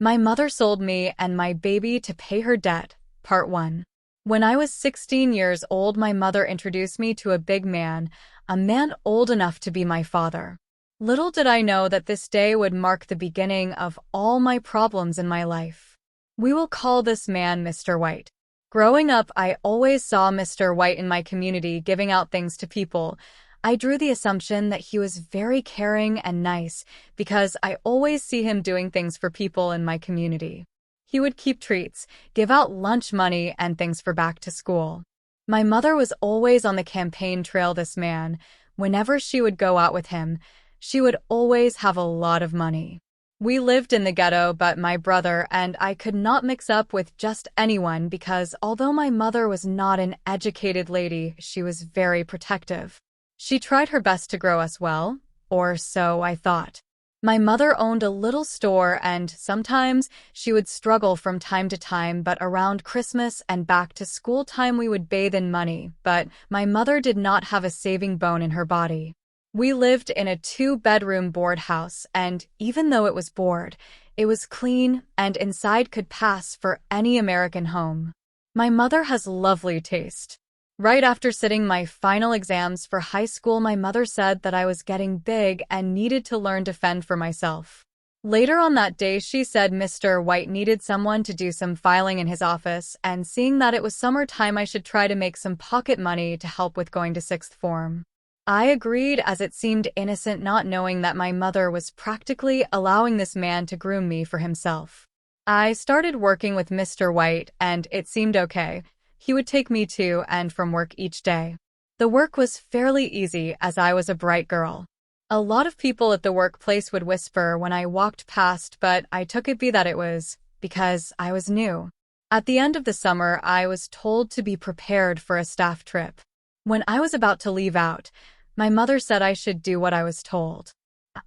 My mother sold me and my baby to pay her debt, Part 1. When I was 16 years old, my mother introduced me to a man old enough to be my father. Little did I know that this day would mark the beginning of all my problems in my life. We will call this man Mr. White. Growing up, I always saw Mr. White in my community giving out things to people. I drew the assumption that he was very caring and nice because I always see him doing things for people in my community. He would keep treats, give out lunch money and things for back to school. My mother was always on the campaign trail this man. Whenever she would go out with him, she would always have a lot of money. We lived in the ghetto, but my brother and I could not mix up with just anyone because although my mother was not an educated lady, she was very protective. She tried her best to grow us well, or so I thought. My mother owned a little store and sometimes she would struggle from time to time, but around Christmas and back to school time we would bathe in money, but my mother did not have a saving bone in her body. We lived in a 2-bedroom board house and even though it was board, it was clean and inside could pass for any American home. My mother has lovely taste. Right after sitting my final exams for high school, my mother said that I was getting big and needed to learn to fend for myself. Later on that day, she said Mr. White needed someone to do some filing in his office, and seeing that it was summertime, I should try to make some pocket money to help with going to sixth form. I agreed as it seemed innocent, not knowing that my mother was practically allowing this man to groom me for himself. I started working with Mr. White and it seemed okay. He would take me to and from work each day. The work was fairly easy as I was a bright girl. A lot of people at the workplace would whisper when I walked past, but I took it be that it was because I was new. At the end of the summer, I was told to be prepared for a staff trip. When I was about to leave out, my mother said I should do what I was told.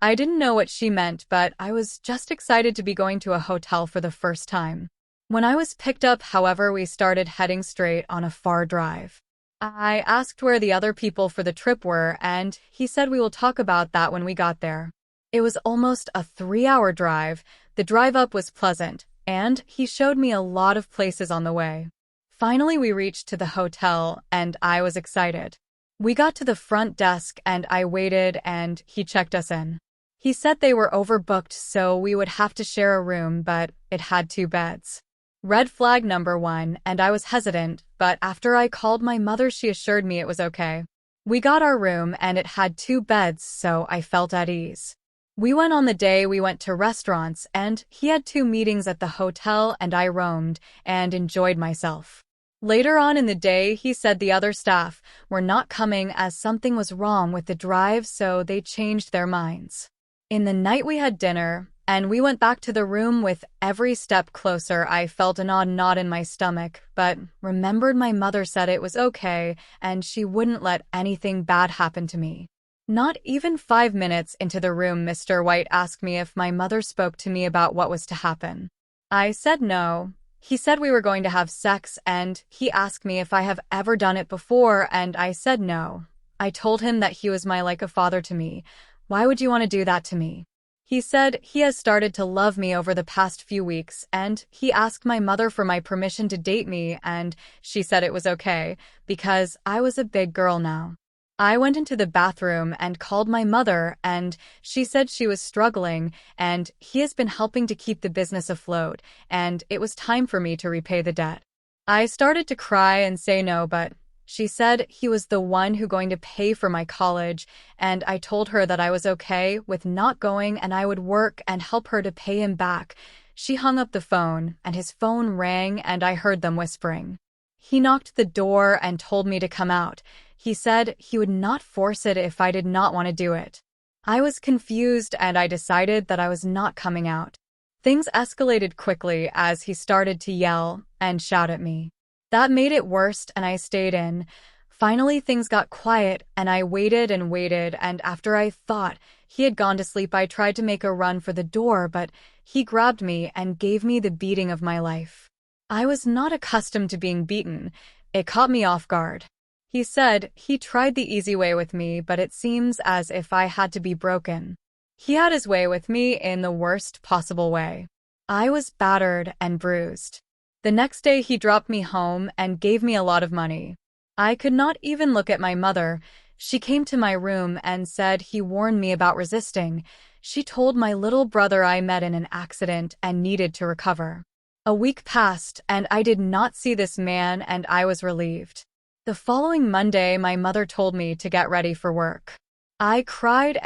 I didn't know what she meant, but I was just excited to be going to a hotel for the first time. When I was picked up, however, we started heading straight on a far drive. I asked where the other people for the trip were, and he said we will talk about that when we got there. It was almost a 3-hour drive. The drive up was pleasant, and he showed me a lot of places on the way. Finally, we reached to the hotel, and I was excited. We got to the front desk, and I waited, and he checked us in. He said they were overbooked, so we would have to share a room, but it had 2 beds. Red flag number 1, and I was hesitant, but after I called my mother, she assured me it was okay. We got our room, and it had 2 beds, so I felt at ease. We went on the day, we went to restaurants, and he had 2 meetings at the hotel, and I roamed and enjoyed myself. Later on in the day, he said the other staff were not coming as something was wrong with the drive, so they changed their minds. In the night, we had dinner, and we went back to the room. With every step closer, I felt an odd knot in my stomach, but remembered my mother said it was okay, and she wouldn't let anything bad happen to me. Not even 5 minutes into the room, Mr. White asked me if my mother spoke to me about what was to happen. I said no. He said we were going to have sex, and he asked me if I have ever done it before, and I said no. I told him that he was like a father to me. Why would you want to do that to me? He said he has started to love me over the past few weeks, and he asked my mother for my permission to date me, and she said it was okay, because I was a big girl now. I went into the bathroom and called my mother, and she said she was struggling, and he has been helping to keep the business afloat, and it was time for me to repay the debt. I started to cry and say no, but she said he was the one who going to pay for my college, and I told her that I was okay with not going and I would work and help her to pay him back. She hung up the phone, and his phone rang, and I heard them whispering. He knocked the door and told me to come out. He said he would not force it if I did not want to do it. I was confused, and I decided that I was not coming out. Things escalated quickly as he started to yell and shout at me. That made it worse, and I stayed in. Finally, things got quiet, and I waited and waited, and after I thought he had gone to sleep, I tried to make a run for the door, but he grabbed me and gave me the beating of my life. I was not accustomed to being beaten. It caught me off guard. He said he tried the easy way with me, but it seems as if I had to be broken. He had his way with me in the worst possible way. I was battered and bruised. The next day he dropped me home and gave me a lot of money. I could not even look at my mother. She came to my room and said he warned me about resisting. She told my little brother I met in an accident and needed to recover. A week passed and I did not see this man, and I was relieved. The following Monday, my mother told me to get ready for work. I cried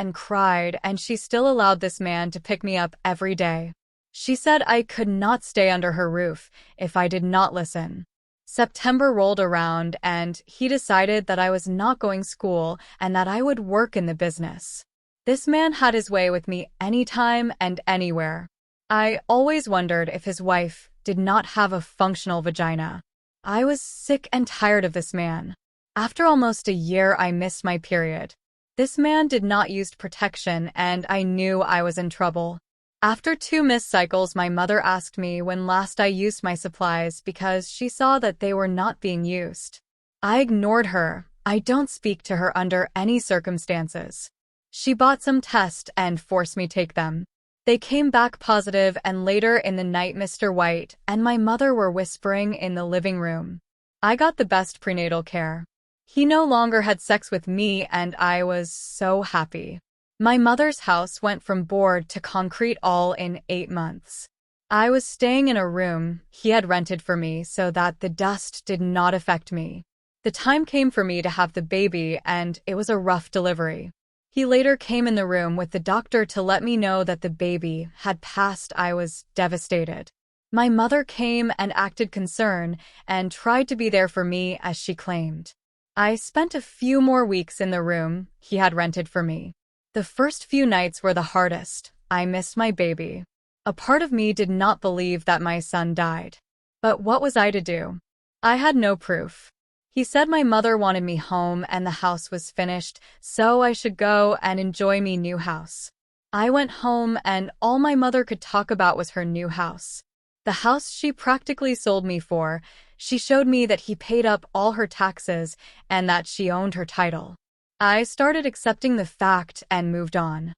and she still allowed this man to pick me up every day. She said I could not stay under her roof if I did not listen. September rolled around and he decided that I was not going to school and that I would work in the business. This man had his way with me anytime and anywhere. I always wondered if his wife did not have a functional vagina. I was sick and tired of this man. After almost a year, I missed my period. This man did not use protection and I knew I was in trouble. After 2 missed cycles, my mother asked me when last I used my supplies because she saw that they were not being used. I ignored her. I don't speak to her under any circumstances. She bought some tests and forced me to take them. They came back positive, and later in the night Mr. White and my mother were whispering in the living room. I got the best prenatal care. He no longer had sex with me and I was so happy. My mother's house went from board to concrete all in 8 months. I was staying in a room he had rented for me so that the dust did not affect me. The time came for me to have the baby and it was a rough delivery. He later came in the room with the doctor to let me know that the baby had passed. I was devastated. My mother came and acted concerned and tried to be there for me as she claimed. I spent a few more weeks in the room he had rented for me. The first few nights were the hardest. I missed my baby. A part of me did not believe that my son died. But what was I to do? I had no proof. He said my mother wanted me home and the house was finished, so I should go and enjoy me new house. I went home and all my mother could talk about was her new house. The house she practically sold me for. She showed me that he paid up all her taxes and that she owned her title. I started accepting the fact and moved on.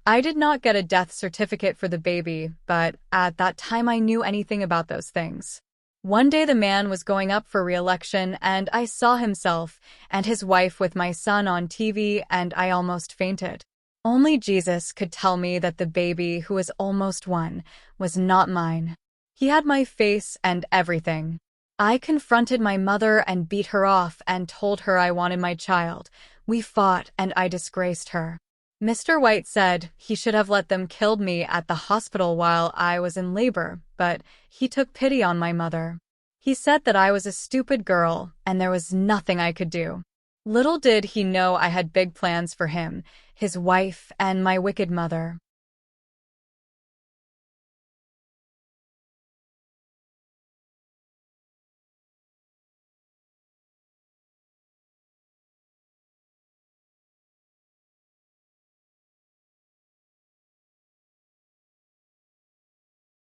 I did not get a death certificate for the baby, but at that time I knew anything about those things. One day the man was going up for re-election and I saw himself and his wife with my son on TV and I almost fainted. Only Jesus could tell me that the baby, who was almost 1, was not mine. He had my face and everything. I confronted my mother and beat her off and told her I wanted my child. We fought and I disgraced her. Mr. White said he should have let them kill me at the hospital while I was in labor, but he took pity on my mother. He said that I was a stupid girl and there was nothing I could do. Little did he know I had big plans for him, his wife, and my wicked mother.